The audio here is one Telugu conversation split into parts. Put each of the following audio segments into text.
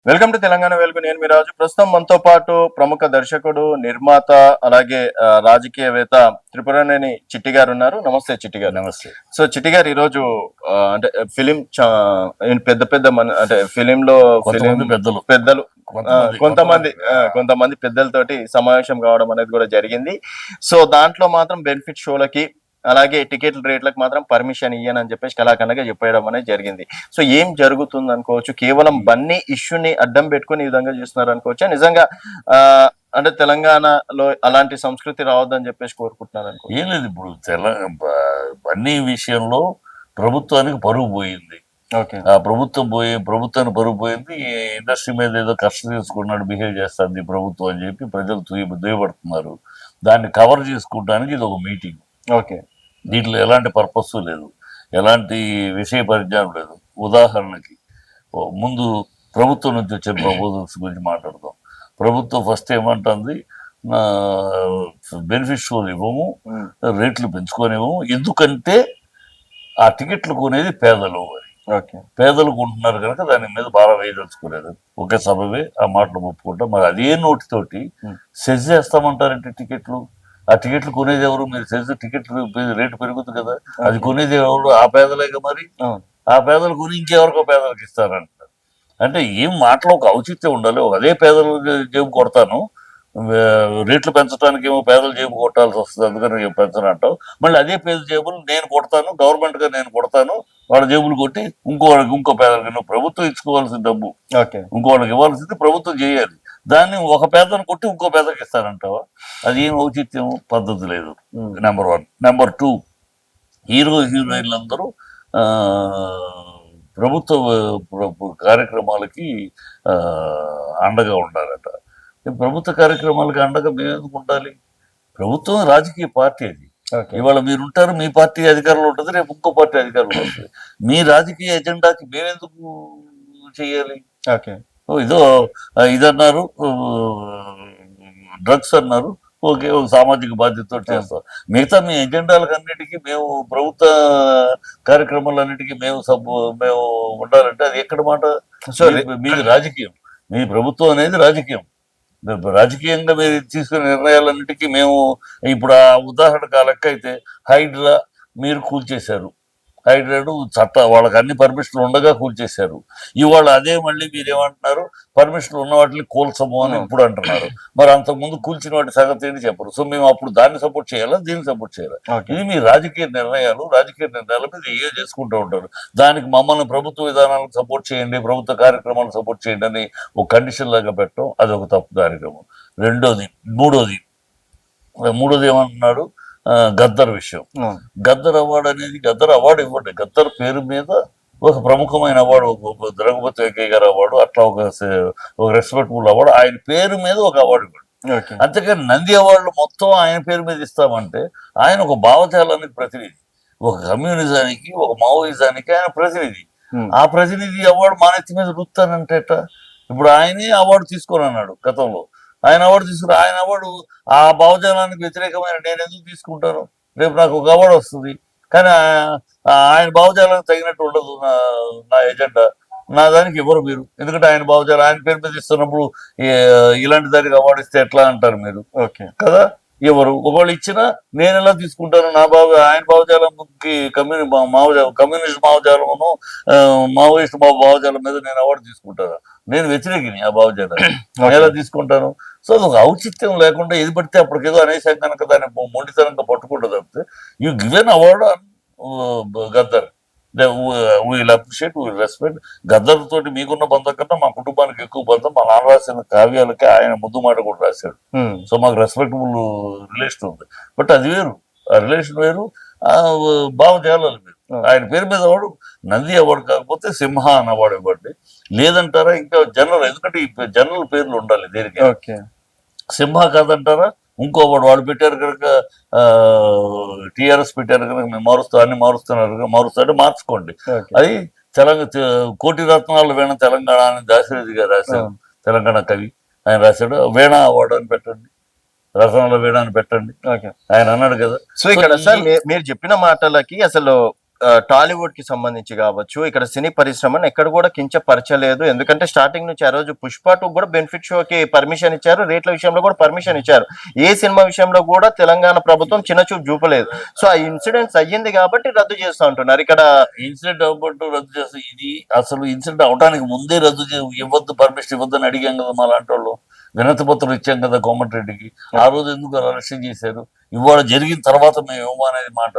వెల్కమ్ టు తెలంగాణ వెలుగు. నేను మీ రాజు. ప్రస్తుతం మనతో పాటు ప్రముఖ దర్శకుడు, నిర్మాత, అలాగే రాజకీయవేత్త త్రిపురనేని చిట్టి గారు ఉన్నారు. నమస్తే చిట్టి గారు. నమస్తే. సో చిట్టి గారు ఈరోజు అంటే ఫిలిం పెద్ద పెద్ద అంటే ఫిలిం లో పెద్దలు కొంతమంది పెద్దలతోటి సమావేశం కావడం అనేది కూడా జరిగింది. సో దాంట్లో మాత్రం బెనిఫిట్ షోలకి అలాగే టికెట్ల రేట్లకు మాత్రం పర్మిషన్ ఇయ్యనని చెప్పేసి కళాఖండగా చెప్పేయడం అనేది జరిగింది. సో ఏం జరుగుతుంది అనుకోవచ్చు? కేవలం బన్నీ ఇష్యూని అడ్డం పెట్టుకుని ఈ విధంగా చేస్తున్నారు అనుకోవచ్చా? నిజంగా అంటే తెలంగాణలో అలాంటి సంస్కృతి రావద్దని చెప్పేసి కోరుకుంటున్నారు అనుకో. ఏం లేదు, ఇప్పుడు బన్నీ విషయంలో ప్రభుత్వానికి పరువు పోయింది. ఆ ప్రభుత్వానికి పరువు పోయింది. ఇండస్ట్రీ మీద ఏదో కష్టం తీసుకున్నాడు, బిహేవ్ చేస్తుంది ప్రభుత్వం అని చెప్పి ప్రజలు దుయ్యబడుతున్నారు. దాన్ని కవర్ చేసుకోవడానికి ఇది ఒక మీటింగ్. దీంట్లో ఎలాంటి పర్పస్ లేదు, ఎలాంటి విషయ పరిజ్ఞానం లేదు. ఉదాహరణకి ముందు ప్రభుత్వం నుంచి వచ్చే ప్రపోజల్స్ గురించి మాట్లాడదాం. ప్రభుత్వం ఫస్ట్ ఏమంటుంది, బెనిఫిషియల్ ఇవ్వము, రేట్లు పెంచుకోనివ్వము, ఎందుకంటే ఆ టికెట్లు కొనేది పేదలు అని. పేదలు కొంటున్నారు కనుక దాని మీద భారం వేయదలుచుకోలేదు. ఒకే సభవే ఆ మాటలు ఒప్పుకుంటాం. మరి అదే నోటితోటి సెజ్ చేస్తామంటారంటే టికెట్లు, ఆ టికెట్లు కొనేది ఎవరు? మీరు సెజ్ టికెట్లు రేటు పెరుగుతుంది కదా, అది కొనేది ఎవరు? ఆ పేదలేక. మరి ఆ పేదలు కొని ఇంకెవరికో పేదలకు ఇస్తారంట. అంటే ఏం మాటలో ఒక ఔచిత్యం ఉండాలి. అదే పేదలు జేబు కొడతాను, రేట్లు పెంచడానికి ఏమో పేదలు జేబు కొట్టాల్సి వస్తుంది, అందుకని పెంచను అంటావు. మళ్ళీ అదే పేద జేబులు నేను కొడతాను, గవర్నమెంట్గా నేను కొడతాను, వాళ్ళ జేబులు కొట్టి ఇంకో పేదలకి. ప్రభుత్వం ఇచ్చుకోవాల్సిన డబ్బు ఇంకో వాళ్ళకి ఇవ్వాల్సింది ప్రభుత్వం చేయాలి. దాన్ని ఒక పేదను కొట్టి ఇంకో పేదకి ఇస్తారంటావా? అది ఏం ఔచిత్యం, పద్ధతి లేదు. నెంబర్ 1. నెంబర్ 2, హీరోయిన్లందరూ ప్రభుత్వ కార్యక్రమాలకి అండగా ఉండాలట. ప్రభుత్వ కార్యక్రమాలకి అండగా మేము ఎందుకు ఉండాలి? ప్రభుత్వం రాజకీయ పార్టీ అది. ఇవాళ మీరుంటారు, మీ పార్టీ అధికారంలో ఉంటుంది, రేపు ఇంకో పార్టీ అధికారంలో ఉంటుంది. మీ రాజకీయ ఎజెండాకి మేమెందుకు చేయాలి? ఇదో ఇదన్నారు, డ్రగ్స్ అన్నారు, ఓకే, ఒక సామాజిక బాధ్యతతో చేస్తాం. మిగతా మీ ఎజెండాలకు అన్నిటికీ మేము, ప్రభుత్వ కార్యక్రమాలన్నిటికీ మేము ఉండాలంటే అది ఎక్కడ మాట? మీది రాజకీయం, మీ ప్రభుత్వం అనేది రాజకీయం. రాజకీయంగా మీరు తీసుకునే నిర్ణయాలన్నిటికీ మేము, ఇప్పుడు ఆ ఉదాహరణకు ఆ లెక్క అయితే హైడ్రా మీరు కూల్చేశారు. హైడ్రాడు వాళ్ళకి అన్ని పర్మిషన్లు ఉండగా కూల్చేశారు. ఇవాళ అదే మళ్ళీ మీరేమంటున్నారు, పర్మిషన్లు ఉన్న వాటిని కూల్చము అని ఇప్పుడు అంటున్నారు. మరి అంతకుముందు కూల్చిన వాటి సంగతి ఏంటి చెప్పరు. సో మేము అప్పుడు దాన్ని సపోర్ట్ చేయాలా, దీన్ని సపోర్ట్ చేయాలా? ఇది మీ రాజకీయ నిర్ణయాల మీద ఏ చేసుకుంటూ ఉంటారు. దానికి మమ్మల్ని ప్రభుత్వ విధానాలకు సపోర్ట్ చేయండి, ప్రభుత్వ కార్యక్రమాలకు సపోర్ట్ చేయండి అని ఒక కండిషన్ లాగా పెట్టడం, అది ఒక తప్పు కార్యక్రమం. మూడోది ఏమంటున్నాడు, గద్దర్ విషయం. గద్దర్ అవార్డు అనేది, గద్దర్ అవార్డు ఇవ్వండి, గద్దర్ పేరు మీద ఒక ప్రముఖమైన అవార్డు, రఘుపతి వెంకయ్య గారు అవార్డు, అట్లా ఒక రెస్పెక్టబుల్ అవార్డు, ఆయన పేరు మీద ఒక అవార్డు ఇవ్వండి. అంతేకాని నంది అవార్డులు మొత్తం ఆయన పేరు మీద ఇస్తామంటే, ఆయన ఒక భావజాలానికి ప్రతినిధి, ఒక కమ్యూనిజానికి, ఒక మావోయిజానికి ఆయన ప్రతినిధి. ఆ ప్రతినిధి అవార్డు మా నెత్తి మీద రుత్తానంటే ఇప్పుడు ఆయనే అవార్డు తీసుకొని అన్నాడు గతంలో. ఆయన అవార్డు తీసుకుని, ఆయన అవార్డు ఆ భావజాలానికి వ్యతిరేకమైన నేను ఎందుకు తీసుకుంటాను? రేపు నాకు ఒక అవార్డు వస్తుంది, కానీ ఆయన భావజాలానికి తగినట్టు ఉండదు నా ఎజెండా. నా దానికి ఎవరు మీరు? ఎందుకంటే ఆయన భావజాలం, ఆయన పేరు మీద ఇస్తున్నప్పుడు ఇలాంటి దానికి అవార్డు ఇస్తే ఎట్లా అంటారు మీరు కదా? ఎవరు ఒకళ్ళు ఇచ్చినా నేను ఎలా తీసుకుంటాను? ఆయన భావజాలంకి కమ్యూనిస్ట్ భావజాలమును మావోయిస్ట్ భావజాలం మీద నేను అవార్డు తీసుకుంటాను? నేను వ్యతిరేకిని ఆ భావజాలాన్ని ఎలా తీసుకుంటాను? సో ఒక ఔచిత్యం లేకుండా ఏది పడితే అప్పటికేదో అనేసాం కనుక దాన్ని మొండితనంగా పట్టుకుంటుంది. అంతే. You given award Gaddar, we'll appreciate, we'll respect. Gaddar తోటి మీకున్న బంధం కన్నా మా కుటుంబానికి ఎక్కువ బంధం. మా నాన్న రాసిన కావ్యాలకి ఆయన ముద్దు మాట కూడా రాశాడు. సో మాకు రెస్పెక్టబుల్ రిలేషన్ ఉంది. బట్ అది వేరు, ఆ రిలేషన్ వేరు, భావజాలాలు వేరు. ఆయన పేరు మీద అవార్డు, నంది అవార్డు కాకపోతే సింహ అని అవార్డు ఇవ్వండి. లేదంటారా ఇంకా జనరల్, ఎందుకంటే ఈ జనరల్ పేర్లు ఉండాలి దేనికి. సింహ కాదంటారా, ఇంకో వాడు పెట్టారు కనుక, టీఆర్ఎస్ పెట్టారు కనుక మేము మారుస్తారంటే మార్చుకోండి. అది కోటి రత్నాలు వీణ తెలంగాణ అని దాశరథి గారు రాశారు, తెలంగాణ కవి, ఆయన రాశాడు. వీణ అవార్డు అని పెట్టండి, రత్నాల వీణ అని పెట్టండి, ఆయన అన్నాడు కదా. సో ఇక్కడ సార్ మీరు చెప్పిన మాటలకి అసలు టాలీవుడ్ కి సంబంధించి కావచ్చు, ఇక్కడ సినీ పరిశ్రమను ఎక్కడ కూడా కించపరచలేదు. ఎందుకంటే స్టార్టింగ్ నుంచి ఆ రోజు పుష్ప 2 కూడా బెనిఫిట్ షోకి పర్మిషన్ ఇచ్చారు, రేట్ల విషయంలో కూడా పర్మిషన్ ఇచ్చారు. ఏ సినిమా విషయంలో కూడా తెలంగాణ ప్రభుత్వం చిన్న చూపు చూపలేదు. సో ఆ ఇన్సిడెంట్స్ అయ్యింది కాబట్టి రద్దు చేస్తూ ఉంటున్నారు. ఇక్కడ ఇన్సిడెంట్ అవ్వబట్టు రద్దు చేస్తే ఇది అసలు ఇన్సిడెంట్ అవడానికి ముందే ఇవ్వద్దు, పర్మిషన్ ఇవ్వద్దని అడిగాం కదా మా లాంటి వాళ్ళు. వినతి పత్రం ఇచ్చాం కదా కోమటిరెడ్డికి. ఆ రోజు ఎందుకు అరెస్ట్ చేశారు? ఇవాళ జరిగిన తర్వాత మేము ఇవ్వమనేది మాట.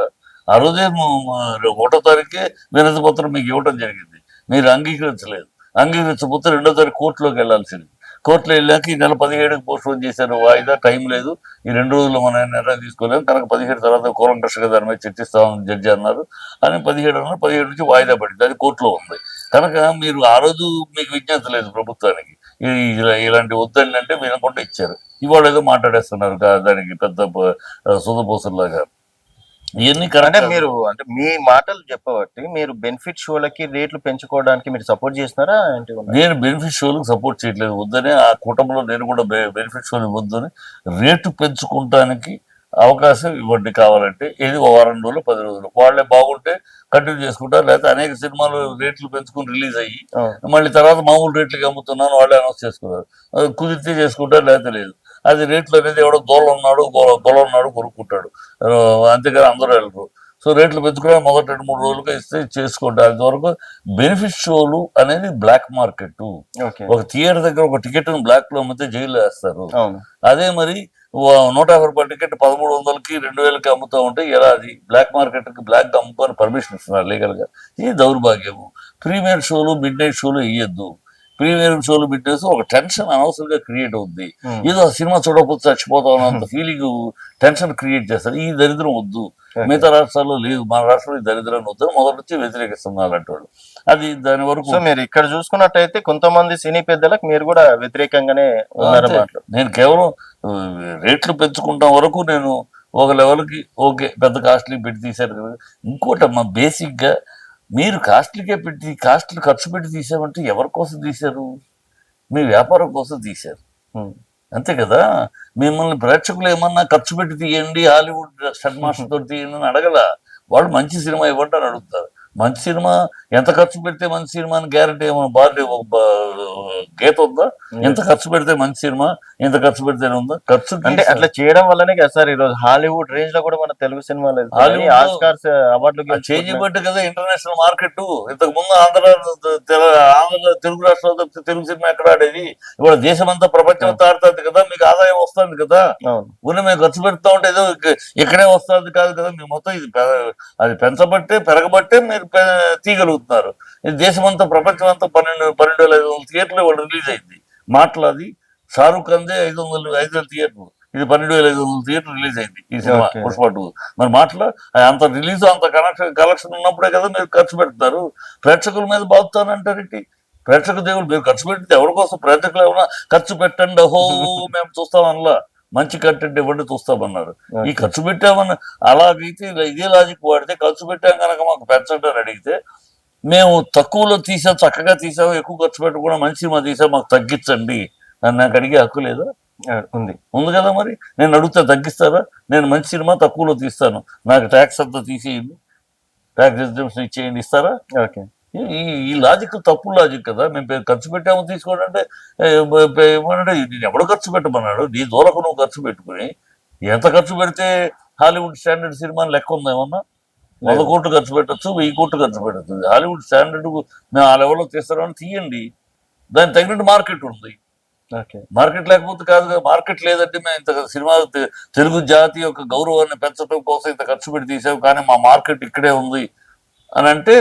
ఆ రోజే 1వ తారీఖే వినతి పత్రం మీకు ఇవ్వడం జరిగింది, మీరు అంగీకరించలేదు. అంగీకరించకపోతే 2వ తారీఖు కోర్టులోకి వెళ్లాల్సింది. కోర్టులో వెళ్ళాక ఈ నెల 17కి పోస్ట్ పోన్ చేశారు. వాయిదా టైం లేదు, ఈ 2 రోజుల్లో మనం నిర్ణయం తీసుకోలేము కనుక 17 తర్వాత కూలంకషంగా దాని మీద చర్చిస్తామని జడ్జి అన్నారు. అని 17 అన్నారు. 17 నుంచి వాయిదా పడింది, అది కోర్టులో ఉంది. కనుక మీరు ఆ రోజు మీకు విజ్ఞత లేదు ప్రభుత్వానికి, ఇలాంటి వద్దండి అంటే వినకుండా ఇచ్చారు. ఇవాళ ఏదో మాట్లాడేస్తున్నారు దానికి పెద్ద సుధపోసులాగా. ఇవన్నీ అంటే కరెక్ట్. మీరు అంటే మీ మాటలు చెప్పబట్టి మీరు బెనిఫిట్ షోలకి రేట్లు పెంచుకోవడానికి మీరు సపోర్ట్ చేస్తున్నారా ఏంటి? నేను బెనిఫిట్ షోలకు సపోర్ట్ చేయట్లేదు, వద్దని. ఆ కూటమిలో నేను కూడా బెనిఫిట్ షోలు వద్దని, రేటు పెంచుకుంటానికి అవకాశం ఇవ్వండి కావాలంటే. ఇది 1 వారం రోజులు 10 రోజులు వాళ్ళే బాగుంటే కంటిన్యూ చేసుకుంటారు. లేకపోతే అనేక సినిమాలు రేట్లు పెంచుకుని రిలీజ్ అయ్యి మళ్ళీ తర్వాత మామూలు రేట్లకి అమ్ముతున్నాను వాళ్ళే అనౌన్స్ చేసుకున్నారు. అది కుదిరితే చేసుకుంటారు, లేకపోతే లేదు. అది రేట్లు అనేది ఎవడో గొల్ల ఉన్నాడు కొనుక్కుంటాడు, అంతేకాదు అందరూ వెళ్ళరు. సో రేట్లు పెంచుకుని మొదటి 2-3 రోజులుగా ఇస్తే చేసుకుంటారు. అంతవరకు బెనిఫిట్ షోలు అనేది బ్లాక్ మార్కెట్. ఒక థియేటర్ దగ్గర ఒక టికెట్ బ్లాక్ లో అమ్మితే జైల్లో వేస్తారు. అదే మరి 150 రూపాయల టికెట్ 1300కి 2000కి అమ్ముతూ ఉంటే ఎలా? అది బ్లాక్ మార్కెట్ కి బ్లాక్ గా అమ్ముకొని పర్మిషన్ ఇస్తున్నారు లీగల్ గా. ఇది దౌర్భాగ్యము. ప్రీమియర్ షోలు మిడ్ నైట్ షోలు ఇయ్యద్దు. ప్రీమియర్ షోలు పెట్టేసి ఒక టెన్షన్ అనవసరంగా క్రియేట్ అవుద్ది. ఏదో సినిమా చూడకపోతే చచ్చిపోతాం అంత ఫీలింగ్ టెన్షన్ క్రియేట్ చేస్తారు. ఈ దరిద్రం వద్దు. మిగతా రాష్ట్రాల్లో లేదు, మన రాష్ట్రంలో ఈ దరిద్రాన్ని వద్దు మొదటి నుంచి వ్యతిరేకిస్తున్నారు అలాంటి వాళ్ళు. అది దాని వరకు మీరు ఇక్కడ చూసుకున్నట్టయితే కొంతమంది సినీ పెద్దలకు మీరు కూడా వ్యతిరేకంగానే ఉన్నారన్నమాట. నేను కేవలం రేట్లు పెంచుకుంటాం వరకు నేను ఒక లెవెల్కి ఓకే, పెద్ద కాస్ట్లీ పెట్టి తీశారు కదా. ఇంకోటమ్మా, బేసిక్ గా మీరు కాస్ట్లీకే పెట్టి కాస్ట్లు ఖర్చు పెట్టి తీసామంటే ఎవరి కోసం తీశారు? మీ వ్యాపారం కోసం తీశారు, అంతే కదా. మిమ్మల్ని ప్రేక్షకులు ఏమన్నా ఖర్చు పెట్టి తీయండి, హాలీవుడ్ స్టంట్ మాస్టర్ తోటి తీయండి అని అడగల. వాళ్ళు మంచి సినిమా ఇవ్వండి అని అడుగుతారు. మంచి సినిమా ఎంత ఖర్చు పెడితే మంచి సినిమా అని గ్యారంటీ ఏమన్నా గీత ఉందా? ఎంత ఖర్చు పెడితే మంచి సినిమా, ఎంత ఖర్చు పెడితేనే ఉందా? ఖర్చు అంటే అట్లా చేయడం వల్లనే కదా సార్ ఈ రోజు హాలీవుడ్ రేంజ్ లో కూడా మన తెలుగు సినిమాలు ఆస్కార్స్ అవార్డులు చేయబట్టి కదా ఇంటర్నేషనల్ మార్కెట్. ఇంతకు ముందు ఆంధ్ర తెలుగు రాష్ట్రాలు తెలుగు సినిమా ఎక్కడ ఆడేది? ఇవాళ దేశం అంతా ప్రపంచం అంతా ఆడుతుంది కదా, మీకు ఆదాయం వస్తుంది కదా. ఉన్న మేము ఖర్చు పెడతా ఉంటే ఏదో ఇక్కడే వస్తుంది కాదు కదా. మేము మొత్తం ఇది అది పెంచబట్టే పెరగబట్టే మీరు తీయగలుగుతున్నారు. దేశమంతా ప్రపంచం అంతా 12,500 థియేటర్లు వాళ్ళు రిలీజ్ అయింది. మాట్లాది షారూక్ ఖాన్దే 500 థియేటర్లు, ఇది 12,500 థియేటర్ రిలీజ్ అయింది ఈ సినిమా పుష్ప 2. మరి మాటలో అంత రిలీజ్ అంత కలెక్షన్ ఉన్నప్పుడే కదా మీరు ఖర్చు పెడతారు. ప్రేక్షకుల మీద బాగుతానంటారేంటి? ప్రేక్షక దేవుడు మీరు ఖర్చు పెడితే ఎవరి కోసం? ప్రేక్షకులు ఏమన్నా ఖర్చు పెట్టండి అహో మేము చూస్తామనలా, మంచి కంటెంట్ ఇవ్వండి చూస్తామన్నారు. ఈ ఖర్చు పెట్టామని అలాగైతే ఇదే లాజిక్ వాడితే ఖర్చు పెట్టాం కనుక మాకు పెంచండి అని అడిగితే, మేము తక్కువలో తీసాం చక్కగా తీసాము, ఎక్కువ ఖర్చు పెట్టకుండా మంచి సినిమా తీసాం మాకు తగ్గించండి అని నాకు అడిగే హక్కు లేదా? ఉంది కదా. మరి నేను అడిగితే తగ్గిస్తారా? నేను మంచి సినిమా తక్కువలో తీస్తాను, నాకు ట్యాక్స్ అంతా తీసేయండి, ట్యాక్స్ ఎగ్జంప్షన్ ఇచ్చేయండి, ఇస్తారా? ఈ లాజిక్ తప్పు లాజిక్ కదా. మేము ఖర్చు పెట్టాము తీసుకోండి అంటే ఏమన్నాడు, నేను ఎవడో ఖర్చు పెట్టమన్నాడు, నీ దూరకు నువ్వు ఖర్చు పెట్టుకుని ఎంత ఖర్చు పెడితే హాలీవుడ్ స్టాండర్డ్ సినిమాని లెక్క ఉందా? ఏమన్నా 100 కోట్లు ఖర్చు పెట్టచ్చు, 1000 కోట్లు ఖర్చు పెట్టచ్చు. హాలీవుడ్ స్టాండర్డ్ మేము ఆ లెవెల్లో తీస్తామని తీయండి, దానికి తగినట్టు మార్కెట్ ఉంది. మార్కెట్ లేకపోతే కాదు కదా. మార్కెట్ లేదంటే మేము ఇంత సినిమా తెలుగు జాతి యొక్క గౌరవాన్ని పెంచడం కోసం ఇంత ఖర్చు పెట్టి తీసాము, కానీ మా మార్కెట్ ఇక్కడే ఉంది అని అంటే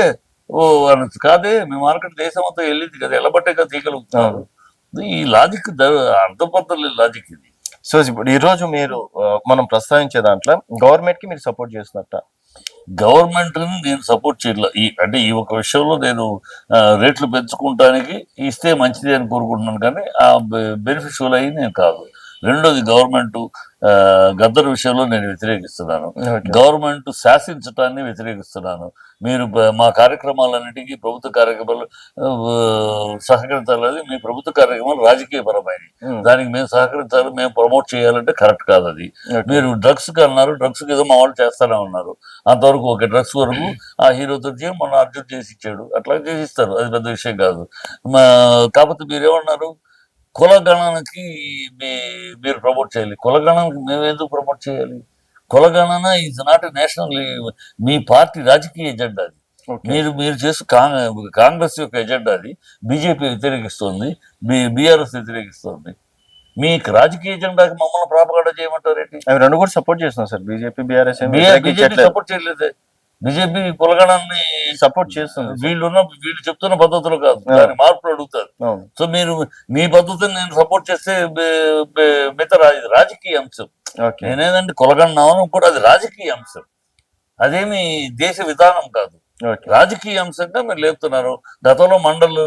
అనొచ్చు. కాదే, మీ మార్కెట్ దేశం అంతా వెళ్ళింది కదా, ఎల్లబట్టే కదా తీయగలుగుతున్నారు. ఈ లాజిక్ అర్థపద్ధతి లాజిక్ ఇది. సో ఇప్పుడు ఈ రోజు మీరు మనం ప్రస్తావించే దాంట్లో గవర్నమెంట్ కి మీరు సపోర్ట్ చేస్తున్నట్ట? గవర్నమెంట్ ని నేను సపోర్ట్ చేయట్లా. అంటే ఈ ఒక విషయంలో నేను రేట్లు పెంచుకుంటానికి ఇస్తే మంచిది అని కోరుకుంటున్నాను, కానీ ఆ బెనిఫిషియల్ అయ్యి నేను కాదు. రెండోది గవర్నమెంట్ గద్దర్ విషయంలో నేను వ్యతిరేకిస్తున్నాను. ఓకే. గవర్నమెంట్ శాసించటాన్ని వ్యతిరేకిస్తున్నాను. మీరు మా కార్యక్రమాలన్నిటికీ ప్రభుత్వ కార్యక్రమాలు సహకరించాలి. మీ ప్రభుత్వ కార్యక్రమాలు రాజకీయపరమైనవి, దానికి మేము సహకరించాలి, మేము ప్రమోట్ చేయాలంటే కరెక్ట్ కాదు అది. మీరు డ్రగ్స్ కి అన్నారు, డ్రగ్స్ కి ఏదో మా వాళ్ళు చేస్తానే ఉన్నారు, అంతవరకు ఓకే. డ్రగ్స్ వరకు ఆ హీరోతో మొన్న అర్జున్ చేసి ఇచ్చాడు, అట్లా చేసిస్తారు, అది పెద్ద విషయం కాదు. కాకపోతే మీరేమన్నారు, కులగణనకి మీరు ప్రమోట్ చేయాలి. కులగణనకి మేము ఎందుకు ప్రమోట్ చేయాలి? కులగణన ఈజ్ నాట్ నేషనల్, మీ పార్టీ రాజకీయ ఎజెండా అది. మీరు చేసు కాంగ్రెస్ యొక్క ఎజెండా అది. బీజేపీ వ్యతిరేకిస్తోంది, బీఆర్ఎస్ వ్యతిరేకిస్తోంది. మీకు రాజకీయ ఎజెండాకి మమ్మల్ని ప్రాపగాండా చేయమంటారు ఏంటి? అవి రెండు కూడా సపోర్ట్ చేస్తున్నాం sir, BJP BRS BJP support చేయలేదే. బీజేపీ కులగణాన్ని సపోర్ట్ చేస్తుంది. వీళ్ళు చెప్తున్న పద్ధతులు కాదు, దాని మార్పులు అడుగుతారు. సో మీరు మీ పద్ధతిని నేను సపోర్ట్ చేస్తే మిగతా రాజకీయ అంశం. నేనేదంటే కులగణం కూడా అది రాజకీయ అంశం, అదేమి దేశ విధానం కాదు, రాజకీయ అంశంగా మీరు లేపుతున్నారు. గతంలో మండల్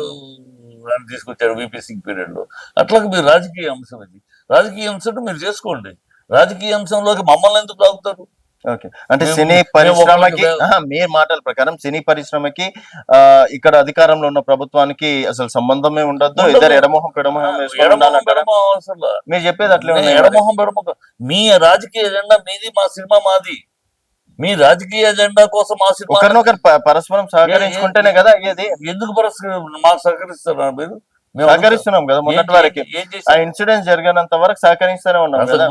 అని తీసుకొచ్చారు వీపీ సింగ్ పీరియడ్ లో, అట్లాగే మీరు రాజకీయ అంశం ఇది. రాజకీయ అంశం మీరు చేసుకోండి, రాజకీయ అంశంలోకి మమ్మల్ని ఎందుకు లాగుతారు? ఓకే, అంటే సినీ పరిశ్రమకి మీ మాటల ప్రకారం సినీ పరిశ్రమకి ఇక్కడ అధికారంలో ఉన్న ప్రభుత్వానికి అసలు సంబంధమే ఉండదు, ఇద్దరు ఎడమొహం పెడమొహం మీరు చెప్పేది అట్లే ఎడమొహం పెడమొహం. మీ రాజకీయ ఎజెండా మీది, మా సినిమా మాది. మీ రాజకీయ ఎజెండా కోసం మా సినిమా ఒకరినొకరు పరస్పరం సహకరించుకుంటేనే కదా అయ్యేది. ఎందుకు పరస్పరం మాకు సహకరిస్తున్నారు? మీరు సహకరిస్తున్నాం కదా, మొన్నటి వరకు ఆ ఇన్సిడెంట్ జరిగినంత వరకు సహకరిస్తూనే ఉన్నాం కదా.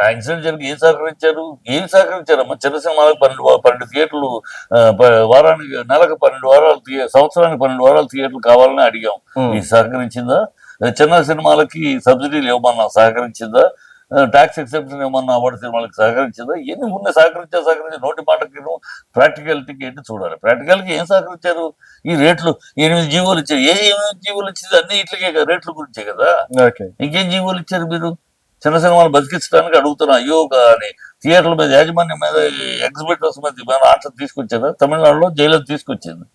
ఆ ఇన్సిడెంట్ జరిగి ఏం సహకరించారు? అమ్మా చిన్న సినిమాలకు 12 థియేటర్లు, వారానికి నెలకు 12 వారాలు, సంవత్సరానికి 12 వారాలు థియేటర్లు కావాలని అడిగాం. ఇది సహకరించిందా? చిన్న సినిమాలకి సబ్సిడీలు ఇవ్వమన్నా సహకరించిందా? ట్యాక్స్ ఎక్సెప్షన్ ఏమన్నా అవార్డు సినిమాలకు సహకరించిందా? ఎన్ని ముందే సహకరించి నోటి మాటకి ప్రాక్టికాలిటీకి ఏంటి చూడాలి. ప్రాక్టికల్కి ఏం సహకరించారు? ఈ రేట్లు 8 జీవోలు ఇచ్చారు. 8 జీవోలు ఇచ్చింది అన్ని ఇట్లకే రేట్ల గురించే కదా. ఇంకేం జీవోలు ఇచ్చారు మీరు? చిన్న సినిమాలు బతికించడానికి అడుగుతున్నా అయ్యో అని థియేటర్ల మీద, యాజమాన్యం మీద, ఎగ్జిబిటర్స్ మీద ఆన్సర్ తీసుకొచ్చారా? తమిళనాడులో జైలు తీసుకొచ్చింది.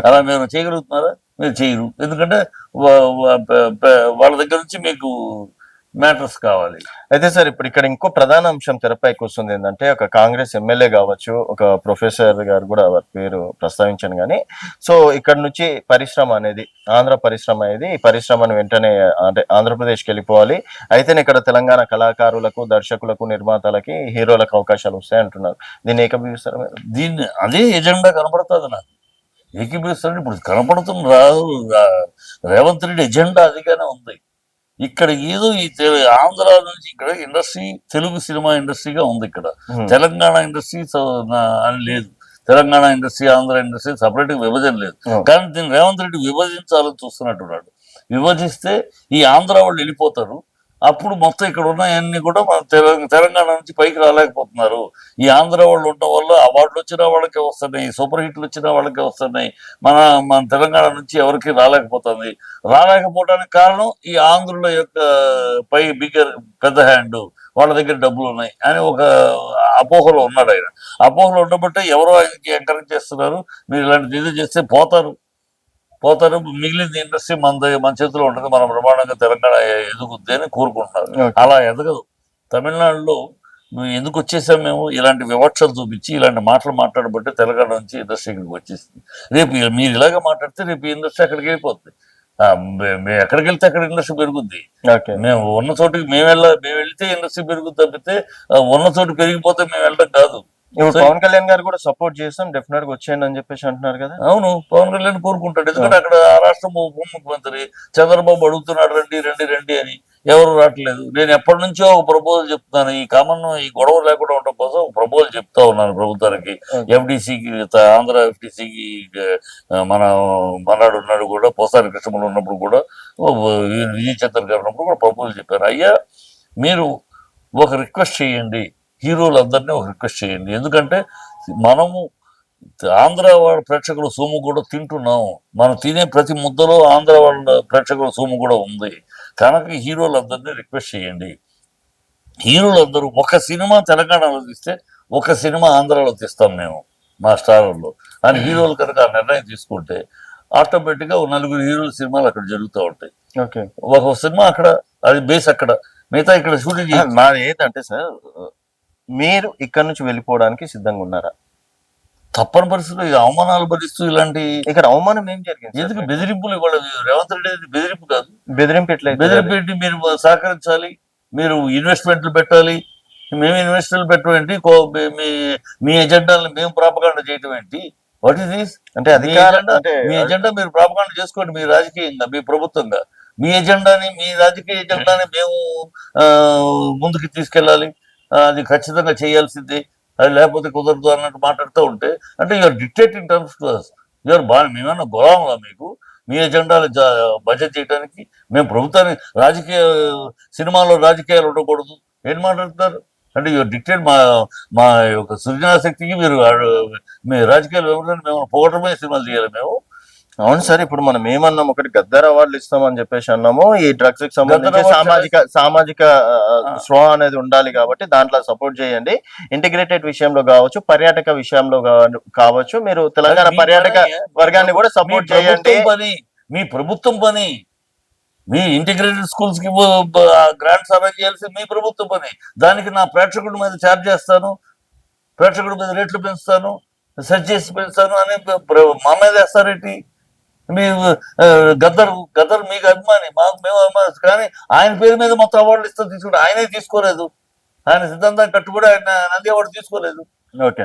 అలా మీరు చేయగలుగుతున్నారా? మీరు చేయరు. ఎందుకంటే వాళ్ళ దగ్గర నుంచి మీకు మ్యాటర్స్ కావాలి. అయితే సార్ ఇప్పుడు ఇక్కడ ఇంకో ప్రధాన అంశం తెరపైకి వస్తుంది ఏంటంటే, ఒక కాంగ్రెస్ ఎమ్మెల్యే కావచ్చు, ఒక ప్రొఫెసర్ గారు కూడా వారి పేరు ప్రస్తావించాను కానీ, సో ఇక్కడ నుంచి పరిశ్రమ అనేది, ఆంధ్ర పరిశ్రమ అనేది, ఈ పరిశ్రమను వెంటనే అంటే ఆంధ్రప్రదేశ్కి వెళ్ళిపోవాలి, అయితేనే ఇక్కడ తెలంగాణ కళాకారులకు, దర్శకులకు, నిర్మాతలకి, హీరోలకు అవకాశాలు వస్తాయి అంటున్నారు. దీన్ని ఏకీభవిస్తారు? దీన్ని అదే ఎజెండా కనపడుతుంది నాకు. ఏకీభవిస్తారు. ఇప్పుడు కనపడుతున్న రేవంత్ రెడ్డి ఎజెండా అదిగానే ఉంది. ఇక్కడ ఏదో ఈ ఆంధ్ర నుంచి ఇక్కడ ఇండస్ట్రీ తెలుగు సినిమా ఇండస్ట్రీగా ఉంది. ఇక్కడ తెలంగాణ ఇండస్ట్రీ అని లేదు. Telangana industry, Andhra industry separate గా విభజన లేదు. కానీ దీన్ని రేవంత్ రెడ్డి విభజించాలని చూస్తున్నట్టున్నాడు. విభజిస్తే ఈ ఆంధ్ర వాళ్ళు వెళ్ళిపోతారు, అప్పుడు మొత్తం ఇక్కడ ఉన్నాయన్నీ కూడా మన తెలంగాణ నుంచి పైకి రాలేకపోతున్నారు. ఈ ఆంధ్ర వాళ్ళు ఉండటం వల్ల అవార్డులు వచ్చిన వాళ్ళకే వస్తున్నాయి, సూపర్ హిట్లు వచ్చిన వాళ్ళకే వస్తున్నాయి. మన తెలంగాణ నుంచి ఎవరికి రాలేకపోతుంది. రాలేకపోవడానికి కారణం ఈ ఆంధ్రుల యొక్క పెద్ద హ్యాండ్, వాళ్ళ దగ్గర డబ్బులు ఉన్నాయి అని ఒక అపోహలో ఉన్నాడు ఆయన. అపోహలో ఉండబట్టే ఎవరో ఆయనకి ఎంకరేజ్ చేస్తున్నారు, మీరు ఇలాంటి ఇది చేస్తే పోతారు, మిగిలింది ఇండస్ట్రీ మన చేతిలో ఉంటుంది, మనం ప్రమాణంగా తెలంగాణ ఎదుగుద్ది అని కోరుకుంటున్నారు. అలా ఎదగదు. తమిళనాడులో ఎందుకు వచ్చేసాం మేము? ఇలాంటి వివక్షలు చూపించి ఇలాంటి మాటలు మాట్లాడబట్టే తెలంగాణ నుంచి ఇండస్ట్రీ ఇక్కడికి వచ్చేసింది. రేపు మీరు ఇలాగ మాట్లాడితే రేపు ఇండస్ట్రీ అక్కడికి వెళ్ళిపోతుంది. మేము ఎక్కడికి వెళ్తే అక్కడ ఇండస్ట్రీ పెరుగుద్ది. మేము ఉన్న చోటుకి మేము వెళ్తే ఇండస్ట్రీ పెరుగుద్ది తప్పితే ఉన్న చోటు పెరిగిపోతే మేము వెళ్ళడం కాదు. పవన్ కళ్యాణ్ గారు కూడా సపోర్ట్ చేస్తాం, డెఫినెట్ గా వచ్చేయండి అని చెప్పేసి అంటున్నారు కదా. అవును, పవన్ కళ్యాణ్ కోరుకుంటాడు. ఎందుకంటే అక్కడ ఆ రాష్ట్రం ఉప ముఖ్యమంత్రి చంద్రబాబు అడుగుతున్నాడు రండి అని, ఎవరు రావట్లేదు. నేను ఎప్పటి నుంచో ఒక ప్రపోజల్ చెప్తున్నాను, ఈ గొడవ లేకుండా ఉండడం కోసం ఒక ప్రపోజల్ చెప్తా ఉన్నాను ప్రభుత్వానికి. ఎఫ్డిసికి, ఆంధ్ర ఎఫ్డిసికి మనాడు ఉన్నాడు కూడా, పోసారి కృష్ణములు ఉన్నప్పుడు కూడా, విజయ్ చంద్ర గారు ఉన్నప్పుడు కూడా ప్రపోజల్ చెప్పారు. అయ్యా మీరు ఒక రిక్వెస్ట్ చేయండి, హీరోలందరినీ ఒక రిక్వెస్ట్ చేయండి. ఎందుకంటే మనము ఆంధ్ర వాళ్ళ ప్రేక్షకుల సొమ్ము కూడా తింటున్నాం. మనం తినే ప్రతి ముద్దలో ఆంధ్ర వాళ్ళ ప్రేక్షకుల సొమ్ము కూడా ఉంది కనుక హీరోలందరినీ రిక్వెస్ట్ చేయండి. హీరోలందరూ ఒక సినిమా తెలంగాణలో తీస్తే ఒక సినిమా ఆంధ్రాలో తీస్తాం మేము మా స్టార్లో అని హీరోలు కనుక ఆ నిర్ణయం తీసుకుంటే ఆటోమేటిక్గా 4 హీరోల సినిమాలు అక్కడ జరుగుతూ ఉంటాయి. ఒక సినిమా అక్కడ, అది బేస్ అక్కడ. మిగతా ఇక్కడ షూటింగ్ మాది ఏంటంటే సార్, మీరు ఇక్కడ నుంచి వెళ్ళిపోవడానికి సిద్ధంగా ఉన్నారా? తప్పని పరిస్థితుల్లో ఈ అవమానాలు భరిస్తూ ఇలాంటి ఇక్కడ అవమానం ఏం జరిగింది సార్? ఎందుకు బెదిరింపులు ఇవాళ రేవంత్ రెడ్డి అనేది బెదిరింపు కాదు. బెదిరింపు ఎట్లయితే? బెదిరింపు ఏంటి? మీరు సహకరించాలి, మీరు ఇన్వెస్ట్మెంట్లు పెట్టాలి. మేము ఇన్వెస్ట్మెంట్లు పెట్టడం ఏంటి? మీ ఎజెండాలను మేము ప్రాపగాండ చేయటం ఏంటి? What is this? అంటే మీ ఎజెండా మీరు ప్రాపగాండ చేసుకోండి, మీ రాజకీయంగా, మీ ప్రభుత్వంగా. మీ ఎజెండాని, మీ రాజకీయ ఎజెండాని మేము ముందుకు తీసుకెళ్ళాలి, అది ఖచ్చితంగా చేయాల్సిందే, అది లేకపోతే కుదరదు అన్నట్టు మాట్లాడుతూ ఉంటే అంటే you're dictating terms to us. You're బాగా మేమన్నా గొడవలా మీకు? మీ ఎజెండాలు బడ్జెట్ చేయడానికి మేము ప్రభుత్వాన్ని సినిమాలో రాజకీయాలు ఉండకూడదు ఏం మాట్లాడుతున్నారు అంటే? యూఆర్ డిక్టేట్ మా యొక్క సృజనాశక్తికి మీరు మీ రాజకీయాలు వ్యవహారాన్ని మేము పోవటమే సినిమాలు చేయాలి మేము. అవును సార్, ఇప్పుడు మనం ఏమన్నాం, ఒకటి గద్దర్ అవార్డులు ఇస్తామని చెప్పేసి అన్నాము. ఈ డ్రగ్స్ కి సంబంధించి సామాజిక స్పృహ అనేది ఉండాలి కాబట్టి దాంట్లో సపోర్ట్ చేయండి. ఇంటిగ్రేటెడ్ విషయంలో కావచ్చు, పర్యాటక విషయంలో కావచ్చు, మీరు తెలంగాణ పర్యాటక వర్గాన్ని కూడా సపోర్ట్ చేయండి. మీ ప్రభుత్వం పని, మీ ఇంటిగ్రేటెడ్ స్కూల్స్ కి గ్రాంట్స్ అరేంజ్ చేయాల్సి మీ ప్రభుత్వం పని. దానికి నా ప్రేక్షకుడి మీద ఛార్జ్ చేస్తాను, ప్రేక్షకుడి మీద రేట్లు పెంచుతాను, సెర్చ్ చేసి పెంచుతాను అని మా మీద వేస్తారేంటి? మీ గద్దర్ మీకు అభిమాని, మేము అభిమాని, కానీ ఆయన పేరు మీద మొత్తం అవార్డులు ఇస్తూ తీసుకుంటే ఆయనే తీసుకోలేదు. ఆయన సిద్ధాంతాన్ని కట్టుబడి ఆయన నంది అవార్డు తీసుకోలేదు. ఓకే,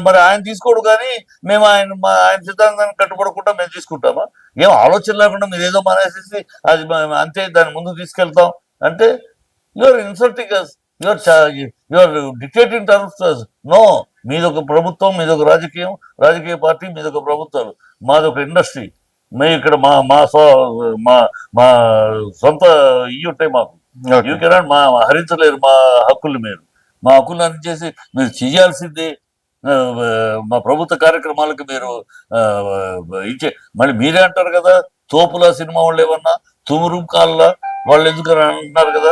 మరి ఆయన తీసుకోడు, కానీ మేము ఆయన సిద్ధాంతాన్ని కట్టుబడకుండా మేము తీసుకుంటామా? ఏం ఆలోచన లేకుండా మీరు ఏదో మానేసేసి అది అంతే దాన్ని ముందుకు తీసుకెళ్తాం అంటే you're insulting us, you're dictating terms. No, మీదొక ప్రభుత్వం, మీదొక రాజకీయ పార్టీ, మీదొక ప్రభుత్వాలు, మాదొక ఇండస్ట్రీ. మేము ఇక్కడ మా సొంత ఇవి ఉంటాయి మాకు. యూ కెనాట్ హరించలేరు మా హక్కులు. మా హక్కులు చేసి మీరు చేయాల్సిందే. మా ప్రభుత్వ కార్యక్రమాలకు మీరు ఇచ్చే మళ్ళీ మీరే అంటారు కదా, తోపుల సినిమా వాళ్ళు ఏమన్నా తుమురుం కాళ్ళ వాళ్ళు ఎందుకు అంటున్నారు కదా.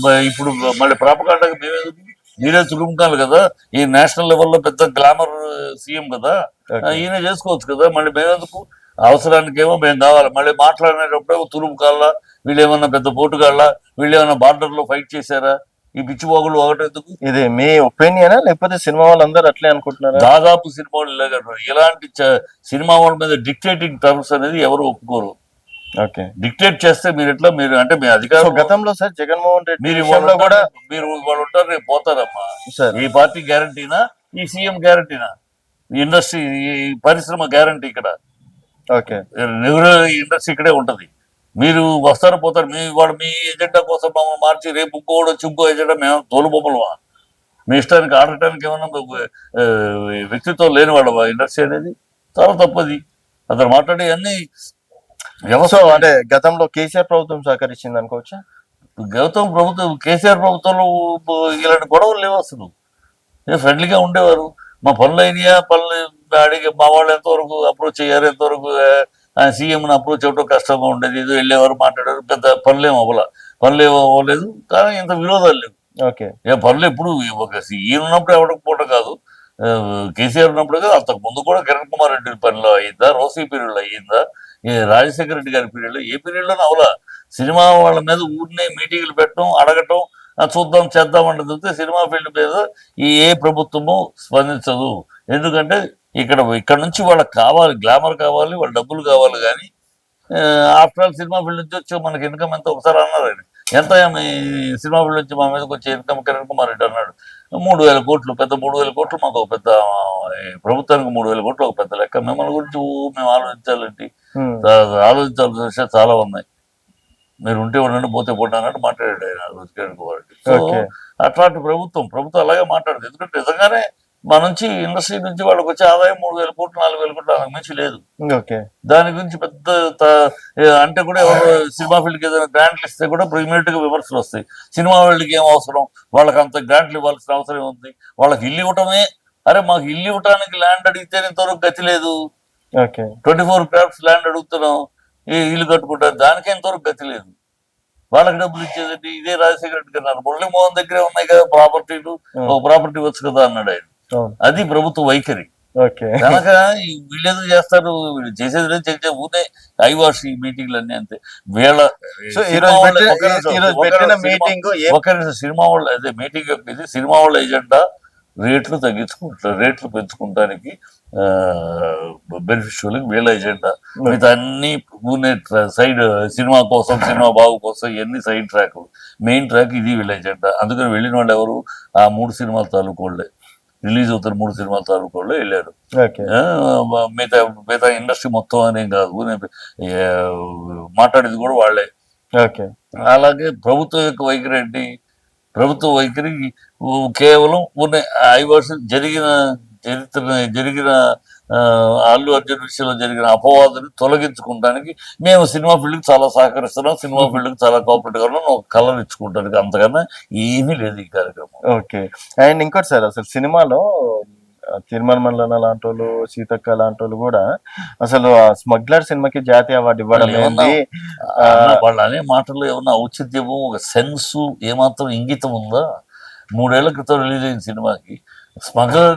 మరి ఇప్పుడు మళ్ళీ ప్రాపకాండకు మేమేందుకు? మీరే తురుముకాలు కదా, ఈ నేషనల్ లెవెల్లో పెద్ద గ్లామర్ సీఎం కదా, ఈయన చేసుకోవచ్చు కదా. మళ్ళీ మేమెందుకు? అవసరానికేమో మేము కావాలి, మళ్ళీ మాట్లాడినప్పుడేమో తురుము కాళ్ళ, వీళ్ళు ఏమన్నా పెద్ద పోటుగాళ్ళ, వీళ్ళు ఏమన్నా బార్డర్ లో ఫైట్ చేశారా? ఈ పిచ్చిపోగులు ఒకటెందుకు? ఇది మీ ఒపీనియనా లేకపోతే సినిమా వాళ్ళందరూ అట్లే అనుకుంటున్నారా? దాదాపు సినిమా వాళ్ళు ఇలాగంటారు. ఇలాంటి సినిమా వాళ్ళ మీద డిక్టేటింగ్ టర్మ్స్ అనేది ఎవరు ఒప్పుకోరు. ఓకే, డిక్టేట్ చేస్తే మీరు ఎట్లా? మీరు అంటే మీ అధికారం గతంలో సార్ జగన్మోహన్ రెడ్డి మీరు కూడా మీరు వాళ్ళు ఉంటారు, రేపు పోతారమ్మా. ఈ పార్టీ గ్యారంటీనా? ఈ సీఎం గ్యారంటీనా? ఇండస్ట్రీ, ఈ పరిశ్రమ గ్యారంటీ ఇక్కడ. ఓకే, ఇండస్ట్రీ ఇక్కడే ఉంటది. మీరు వస్తారు పోతారు, మీ ఎజెండా కోసం మమ్మల్ని మార్చి రేపు ఇంకోడు వచ్చి ఇంకో ఎజెండా మేము తోలుబొమ్మలమా? మీ ఇష్టానికి ఆడటానికి ఏమన్నా వ్యక్తిత్వం లేని వాళ్ళ ఇండస్ట్రీ అనేది చాలా తప్పది. అతను మాట్లాడే అన్ని వ్యవస్థ అంటే గతంలో కేసీఆర్ ప్రభుత్వం సహకరించింది అనుకోవచ్చా? కేసీఆర్ ప్రభుత్వంలో ఇలాంటి గొడవలు లేవు అసలు. ఫ్రెండ్లీగా ఉండేవారు. మా పనులు అయినాయా, పనులు అడిగి మా వాళ్ళు ఎంతవరకు అప్రోచ్ అయ్యారు, ఎంతవరకు సీఎంని అప్రోచ్ అవ్వడం కష్టంగా ఉండేది. ఏదో వెళ్ళేవారు, మాట్లాడారు, పెద్ద పనులేం అవ్వలేదు. కానీ ఇంత విరోధాలు లేవు. ఓకే, పనులు ఎప్పుడు ఒక ఈయన ఉన్నప్పుడు ఎవరికి పూట కాదు, కేసీఆర్ ఉన్నప్పుడు కాదు, అంతకు ముందు కూడా కిరణ్ కుమార్ రెడ్డి పనిలో అయ్యిందా, రోసీ పీరియడ్లో అయ్యిందా, రాజశేఖర రెడ్డి గారి పీరియడ్లో, ఏ పీరియడ్లోనే అవలా. సినిమా వాళ్ళ మీద ఊరినే మీటింగ్లు పెట్టడం, అడగటం, చూద్దాం చేద్దాం అంటే సినిమా ఫీల్డ్ మీద ఏ ప్రభుత్వము స్పందించదు. ఎందుకంటే ఇక్కడ నుంచి వాళ్ళకి కావాలి, గ్లామర్ కావాలి, వాళ్ళ డబ్బులు కావాలి. కానీ ఆఫ్టర్ ఆల్ సినిమా ఫీల్డ్ నుంచి వచ్చి మనకి ఇన్కమ్ ఎంత ఒకసారి అన్నారు ఆయన, ఎంత మీ సినిమా ఫీల్డ్ నుంచి మా మీదకి వచ్చే ఇన్కమ్? కిరణ్ కుమార్ రెడ్డి అన్నాడు 3,000 కోట్లు. పెద్ద 3,000 కోట్లు మాకు ఒక పెద్ద, ప్రభుత్వానికి 3,000 కోట్లు ఒక పెద్ద లెక్క. మిమ్మల్ని గురించి మేము ఆలోచించాలంటే ఆలోచించాల్సిన విషయాలు చాలా ఉన్నాయి. మీరు ఉంటే ఉండండి, పోతే పోటీ అన్నట్టు మాట్లాడాడు ఆయన రోజు కిరణ్ కుమార్ రెడ్డి. సో అట్లాంటి ప్రభుత్వం అలాగే మాట్లాడదు. ఎందుకంటే నిజంగానే మా నుంచి ఇండస్ట్రీ నుంచి వాళ్ళకి వచ్చే ఆదాయం 3,000 కోట్లు 4,000 కోట్లు అంతకు మించి లేదు. దాని గురించి పెద్ద అంటే కూడా ఎవరు సినిమా ఫీల్డ్కి ఏదైనా గ్రాంట్లు ఇస్తే కూడా ఇమీడియట్ గా విమర్శలు వస్తాయి. సినిమా వాళ్ళకి ఏం అవసరం, వాళ్ళకి అంత గ్రాంట్లు ఇవ్వాల్సిన అవసరం ఉంది, వాళ్ళకి ఇల్లు ఇవ్వటమే. అరే మాకు ఇల్లు ఇవ్వటానికి ల్యాండ్ అడిగితే ఇంతవరకు గతి లేదు. 24 క్రాఫ్ట్స్ ల్యాండ్ అడుగుతున్నాం, ఇల్లు కట్టుకుంటారు, దానికే ఇంతవరకు గతి లేదు. వాళ్ళకి డబ్బులు ఇచ్చేదండి. ఇదే రాజశేఖర రెడ్డి గారు మురళీమోహన్ దగ్గరే ఉన్నాయి కదా ప్రాపర్టీలు, ఒక ప్రాపర్టీ వచ్చు కదా అన్నాడు ఆయన. అది ప్రభుత్వ వైఖరి. ఓకే. కనుక వీళ్ళేదో చేస్తారు, వీళ్ళు చేసేది లేదు, చేసే ఊనే ఐవాష్ ఈ మీటింగ్లు అన్ని అంతే. వీళ్ళ సో ఈ సినిమా రోజు వాళ్ళ ఈ రోజు పెట్టిన మీటింగ్ ఒక నిమిషం, సినిమా వాళ్ళ అదే మీటింగ్ యొక్క ఇది సినిమా వాళ్ళ ఎజెండా రేట్లు తగ్గించుకుంటారు, రేట్లు పెంచుకుంటానికి బెనిఫిషియల్ వీళ్ళ ఎజెండా. మిగతా అన్ని ఊనే సైడ్ సినిమా కోసం, సినిమా బాగు కోసం ఇవన్నీ సైడ్ ట్రాక్. మెయిన్ ట్రాక్ ఇది వీళ్ళ ఎజెండా. అందుకని వెళ్ళిన వాళ్ళు ఎవరు? ఆ 3 సినిమాల తాలూకు వాళ్ళే, రిలీజ్ అవుతారు 3 సినిమాల తాలూకు వాళ్ళే వెళ్ళారు. ఓకే. ఆ, మిగతా మిగతా ఇండస్ట్రీ మొత్తం అనేం కాదు, ఏ, మాట్లాడేది కూడా వాళ్ళే. ఓకే. అలాగే ప్రభుత్వం యొక్క వైఖరి ఏంటి? ప్రభుత్వ వైఖరి కేవలం ఐవర్స్ జరిగిన అల్లు అర్జున్ విషయంలో జరిగిన అపవాదుని తొలగించుకుంటానికి మేము సినిమా ఫీల్డ్కి చాలా సహకరిస్తున్నాం, సినిమా ఫీల్డ్కి చాలా కోఆపరేట్ గా ఒక కలర్ ఇచ్చుకుంటానికి, అంతకన్నా ఏమీ లేదు ఈ కార్యక్రమం. ఓకే. అండ్ ఇంకోటి సార్, అసలు సినిమాలో తీర్మాన్ మల్లన్న లాంటి వాళ్ళు, సీతక్క లాంటి వాళ్ళు కూడా అసలు స్మగ్లర్ సినిమాకి జాతీయ అవార్డు ఇవ్వడం ఏంది? వాళ్ళు అనే మాటల్లో ఏమన్నా ఔచిత్యము, ఒక సెన్సు, ఏమాత్రం ఇంగితం ఉందా? 3 ఏళ్ల క్రితం రిలీజ్ అయిన సినిమాకి స్మగ్లర్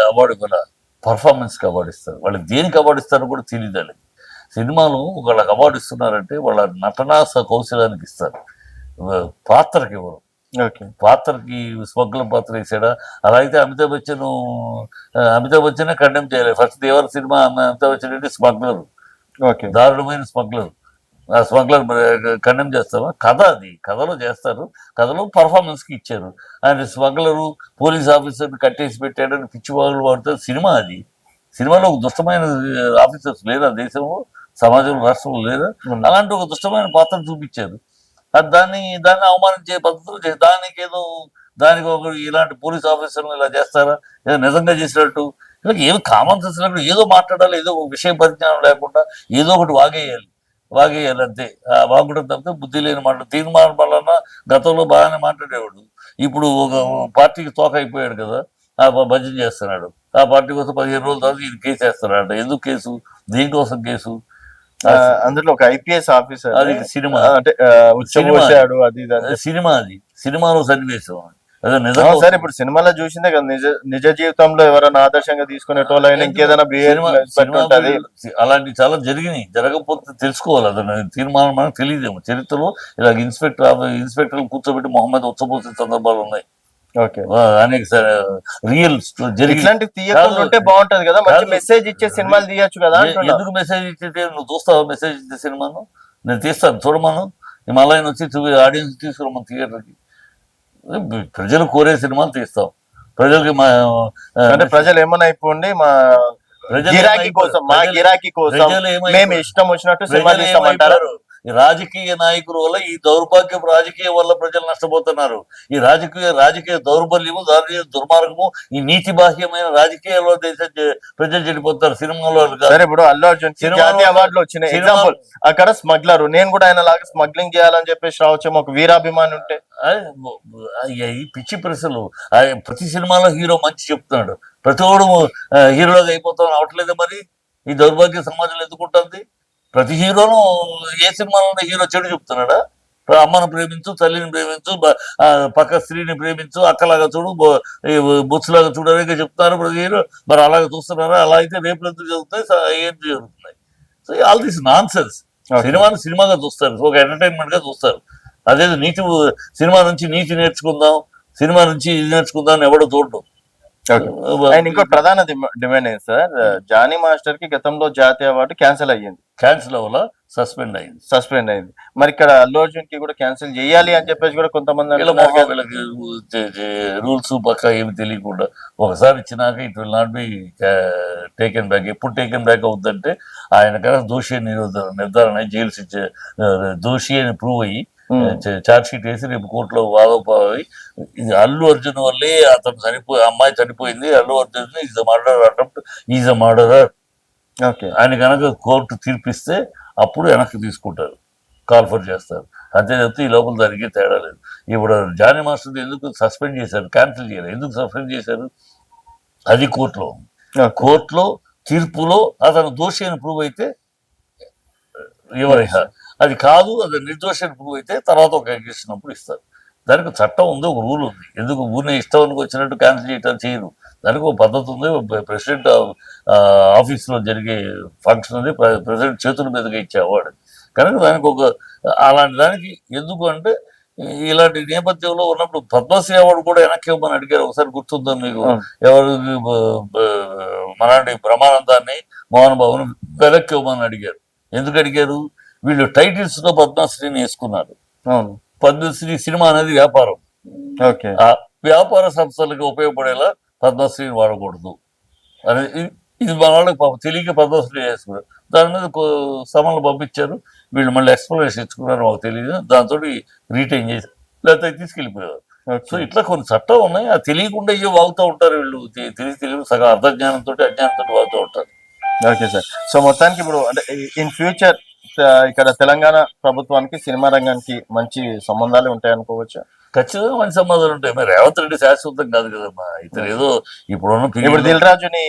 అవార్డు ఇవ్వాల, పర్ఫార్మెన్స్ కి అవార్డు ఇస్తారు. వాళ్ళకి దేనికి అవార్డు ఇస్తారో కూడా తెలియదు వాళ్ళకి. సినిమాలు వాళ్ళకి అవార్డు ఇస్తున్నారంటే వాళ్ళ నటనా కౌశలానికి ఇస్తారు, పాత్రకి ఇవ్వరు. ఓకే. పాత్రకి స్మగ్లర్ పాత్ర వేసాడా? అలా అయితే అమితాబ్ బచ్చనే కండెమ్ చేయాలి. ఫస్ట్ దేవర సినిమా అమితాబ్ బచ్చన్ అంటే స్మగ్లర్, ఓకే. దారుణమైన స్మగ్లర్. ఆ స్మగ్లర్ కండెమ్ చేస్తావా? కథ అది, కథలో చేస్తారు, కథలో పర్ఫార్మెన్స్ కి ఇచ్చారు. ఆయన స్మగ్లరు పోలీస్ ఆఫీసర్ని కట్టేసి పెట్టాడని పిచ్చివాగులు వాడుతారు. సినిమా అది. సినిమాలో ఒక దుష్టమైన ఆఫీసర్స్ లేరా దేశంలో, సమాజంలో, రాష్ట్రంలో లేరా? అలాంటి ఒక దుష్టమైన పాత్ర చూపించారు. అది దాన్ని అవమానించే పద్ధతులు దానికి ఒక ఇలాంటి పోలీస్ ఆఫీసర్లు ఇలా చేస్తారా? ఏదో నిజంగా చేసినట్టు ఇలా ఏదో కామన్ సెన్స్ లేకుండా ఏదో మాట్లాడాలి, ఏదో ఒక విషయ పరిజ్ఞానం లేకుండా ఏదో ఒకటి వాగేయాలి అంతే. వాగుడం తప్పితే బుద్ధి లేని మాట. తీర్మానం వలన గతంలో బాగానే మాట్లాడేవాడు, ఇప్పుడు ఒక పార్టీకి తోక అయిపోయాడు కదా, ఆ భజన చేస్తున్నాడు. ఆ పార్టీ కోసం 15 రోజుల తర్వాత ఇది కేసు వేస్తున్నాడు. ఎందుకు కేసు? దేనికోసం కేసు? అందులో ఒక ఐపీఎస్ ఆఫీసర్, అది సినిమా అంటే సినిమా అది సినిమాలో సన్నివేశం. అదే నిజం సార్. ఇప్పుడు సినిమాలో చూసిందే కదా, నిజ జీవితంలో ఎవరైనా ఆదర్శంగా తీసుకునేటోళ్ళైనా ఇంకేదైనా అలాంటి చాలా జరిగినాయి. జరగకపోతే తెలుసుకోవాలి, అతను తీర్మానం మనకు తెలియదేమో. చరిత్రలో ఇలా ఇన్స్పెక్టర్ కూర్చోబెట్టి మొహమ్మద్ ఉచ్చపోసిన సందర్భాలు ఉన్నాయి. అనేక రియల్ ఇట్లాంటివి తీయకుండా ఉంటే బాగుంటది కదా, మంచి మెసేజ్ ఇచ్చే సినిమాలు తీయచ్చు కదా. ఎందుకు మెసేజ్ ఇచ్చే? నువ్వు చూస్తావా మెసేజ్ ఇచ్చే సినిమాను? నేను తీస్తాను, చూడమను. మళ్ళీ ఆయన వచ్చి ఆడియన్స్ తీసుకురమ్మను థియేటర్కి. ప్రజలు కోరే సినిమాలు తీస్తాం. ప్రజలకి అంటే ప్రజలు ఏమన్నా అయిపోండి, మా గిరాకీ కోసం మేము ఇష్టం వచ్చినట్టు సినిమా తీస్తామంటారు. ఈ రాజకీయ నాయకుల వల్ల, ఈ దౌర్భాగ్యం రాజకీయం వల్ల ప్రజలు నష్టపోతున్నారు. ఈ రాజకీయ దౌర్బల్యము, దుర్మార్గము, ఈ నీతి బాహ్యమైన రాజకీయాల్లో ప్రజలు చెడిపోతారు. సినిమాలో ఇప్పుడు అల్లు అర్జున్ జాతీయ అవార్డులు వచ్చినాయి. ఎగ్జాంపుల్ అక్కడ స్మగ్లర్, నేను కూడా ఆయన లాగా స్మగ్లింగ్ చేయాలని చెప్పేసి రావచ్చేమో, ఒక వీరాభిమాని ఉంటే. ఈ పిచ్చి ప్రశ్నలు. ప్రతి సినిమాలో హీరో మంచి చెప్తున్నాడు, ప్రతివాడు హీరోలాగా అయిపోతామని అవట్లేదు. మరి ఈ దౌర్భాగ్య సమాజంలో ఎందుకుంటుంది? ప్రతి హీరోను ఏ సినిమాలో హీరో చెడు చెప్తున్నాడా? అమ్మను ప్రేమించు, తల్లిని ప్రేమించు, పక్క స్త్రీని ప్రేమించు, అక్కలాగా చూడు, బొచ్చులాగా చూడడానికి చెప్తున్నారు ప్రతి హీరో. మరి అలాగే చూస్తున్నారా? అలా అయితే రేపులు ఎందుకు జరుగుతాయి, ఏం జరుగుతున్నాయి? So all this non sense. సినిమాను సినిమాగా చూస్తారు, ఒక ఎంటర్టైన్మెంట్ గా చూస్తారు. అదే సినిమా నుంచి నీతి నేర్చుకుందాం, సినిమా నుంచి ఇది నేర్చుకుందాం అని ఎవడో చూడటం. అండ్ ఇంకో ప్రధాన డిమాండ్ ఏంటి సార్? జానీ మాస్టర్ కి గతంలో జాతీయ అవార్డు క్యాన్సిల్ అయ్యింది. క్యాన్సిల్ అవ్వాల, సస్పెండ్ అయింది. మరి ఇక్కడ అల్లు అర్జున్ కి కూడా క్యాన్సిల్ చేయాలి అని చెప్పేసి కూడా కొంతమంది వీళ్ళకి రూల్స్ పక్క ఏమి తెలియకుండా ఒకసారి ఇచ్చినాక it will not be taken back. ఎప్పుడు టేకెన్ బ్యాక్ అవుతుందంటే ఆయన కనుక దోషి నిర్ధారణ జైలు శిక్ష, దోషి అని ప్రూవ్ అయ్యి ఛార్జ్ షీట్ వేసి రేపు కోర్టులో వాదోపాయి. ఇది అల్లు అర్జున్ వల్లే అతను అమ్మాయి చనిపోయింది, Allu Arjun is a murderer attempt, is a murderer ఆయన కనుక కోర్టు తీర్పిస్తే అప్పుడు వెనక్కి తీసుకుంటారు, కాల్ఫర్ చేస్తారు. అంతే చెప్తే ఈ లోపల దానికి తేడా లేదు. ఇప్పుడు జానీ మాస్టర్ ఎందుకు సస్పెండ్ చేశారు, క్యాన్సిల్ చేయలేదు? ఎందుకు సస్పెండ్ చేశారు? అది కోర్టులో తీర్పులో అతను దోషి అని ప్రూవ్ అయితే ఎవరైనా, అది కాదు అది నిర్దోషి అని ప్రూవ్ అయితే తర్వాత ఒక ఎగ్జిషన్ అప్పుడు ఇస్తారు. దానికి చట్టం ఉంది, ఒక రూల్ ఉంది. ఎందుకు ఊరిని ఇష్టానికి వచ్చినట్టు క్యాన్సిల్ చేయటం చేయరు. దానికి ఒక పద్ధతి ఉంది. ప్రెసిడెంట్ ఆఫీస్లో జరిగే ఫంక్షన్ ఉంది, ప్రెసిడెంట్ చేతుల మీదుగా ఇచ్చే అవార్డు. కనుక దానికి ఒక అలాంటి దానికి ఎందుకు అంటే ఇలాంటి నేపథ్యంలో ఉన్నప్పుడు పద్మశ్రీ అవార్డు కూడా వెనక్కి ఇవ్వమని అడిగారు. ఒకసారి గుర్తుందా మీకు? ఎవరు మనాటి బ్రహ్మానందాన్ని, మోహన్ బాబుని వెనక్కి ఇవ్వమని అడిగారు. ఎందుకు అడిగారు? వీళ్ళు టైటిల్స్ లో పద్మశ్రీని వేసుకున్నారు. పద్మశ్రీ సినిమా అనేది వ్యాపారం, ఆ వ్యాపార సంస్థలకు ఉపయోగపడేలా పద్మశ్రీని వాడకూడదు అనేది ఇది మన వాళ్ళకి పాపం తెలియక పద్మశ్రీ వేసుకున్నారు. దాని మీద సమన్లు పంపించారు. వీళ్ళు మళ్ళీ ఎక్స్ప్లెనేషన్ ఇచ్చుకున్నారు, మాకు తెలియదు. దాంతో రీటైన్ చేసి లేకపోతే తీసుకెళ్ళిపోయారు. సో ఇట్లా కొన్ని చట్టాలు ఉన్నాయి, అది తెలియకుండా ఇవో వాగుతూ ఉంటారు వీళ్ళు. తెలియదు సగం అర్ధజ్ఞానంతో అజ్ఞానంతో వాగుతూ ఉంటారు. Okay sir. సో మొత్తానికి ఇప్పుడు అంటే ఇన్ ఫ్యూచర్ ఇక్కడ తెలంగాణ ప్రభుత్వానికి సినిమా రంగానికి మంచి సంబంధాలు ఉంటాయి అనుకోవచ్చు. ఖచ్చితంగా మంచి సంబంధాలు ఉంటాయి. మరి రేవంత్ రెడ్డి శాశ్వతం కాదు కదమ్మా. ఇతను ఏదో ఇప్పుడు దిల్ రాజుని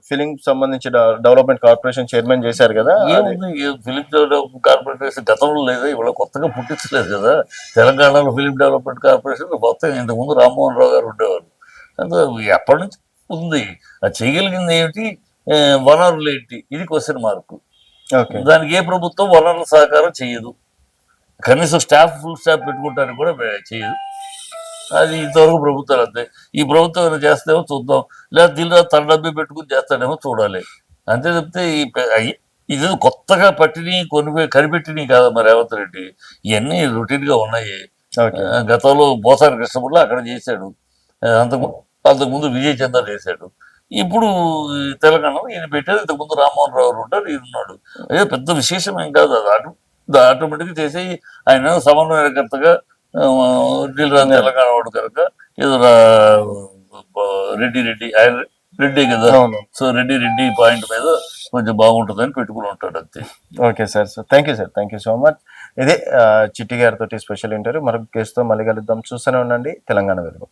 ఫిలిం సంబంధించి డెవలప్మెంట్ కార్పొరేషన్ చైర్మన్ చేశారు కదా. ఏముంది ఫిలిం డెవలప్మెంట్ కార్పొరేషన్ గతంలో లేదా, ఇవాళ కొత్తగా పుట్టించలేదు కదా. తెలంగాణలో ఫిలిం డెవలప్మెంట్ కార్పొరేషన్ మొత్తం ఇంతకుముందు రామ్మోహన్ రావు గారు ఉండేవారు. ఎప్పటి నుంచి ఉంది. అది చేయగలిగింది ఏమిటి, వనరులు ఏంటి, ఇది క్వశ్చన్ మార్కు. దానికి ఏ ప్రభుత్వం వనరుల సహకారం చేయదు. కనీసం ఫుల్ స్టాఫ్ పెట్టుకుంటానికి కూడా చేయదు. అది ఇంతవరకు ప్రభుత్వాలు అంతే. ఈ ప్రభుత్వం ఏమైనా చేస్తేమో చూద్దాం, లేదా దిల్రా తన డబ్బే పెట్టుకుని చేస్తాడేమో చూడాలి. అంతే చెప్తే ఇది కొత్తగా కనిపెట్టినవి కాదమ్మా రేవంత్ రెడ్డి. ఇవన్నీ రొటీన్గా ఉన్నాయి. గతంలో బోసాని కృష్ణమురళి అక్కడ చేశాడు, అంతకుముందు విజయ్ చంద్ర చేశాడు. ఇప్పుడు తెలంగాణలో ఈయన పెట్టారు. ఇంతకుముందు రామ్మోహన్ రావు ఉంటారు, ఈయన ఉన్నాడు. అదే పెద్ద విశేషం ఏం కాదు. అది ఆటోమేటిక్గా చేసి ఆయన సమన్వయకర్తగా తెలంగాణ వాడు కనుక ఏదో రెడ్డి ఆయన రెడ్డి కదా. సో రెడ్డి పాయింట్ మీద కొంచెం బాగుంటుందని పెట్టుకుని ఉంటాడు అంతే. Okay sir. So thank you so much. ఇదే చిట్టి గారితో స్పెషల్ ఇంటర్వ్యూ. మరొక కేసుతో మళ్ళీ కలుద్దాం. చూస్తూనే ఉండండి తెలంగాణ వెలుగు.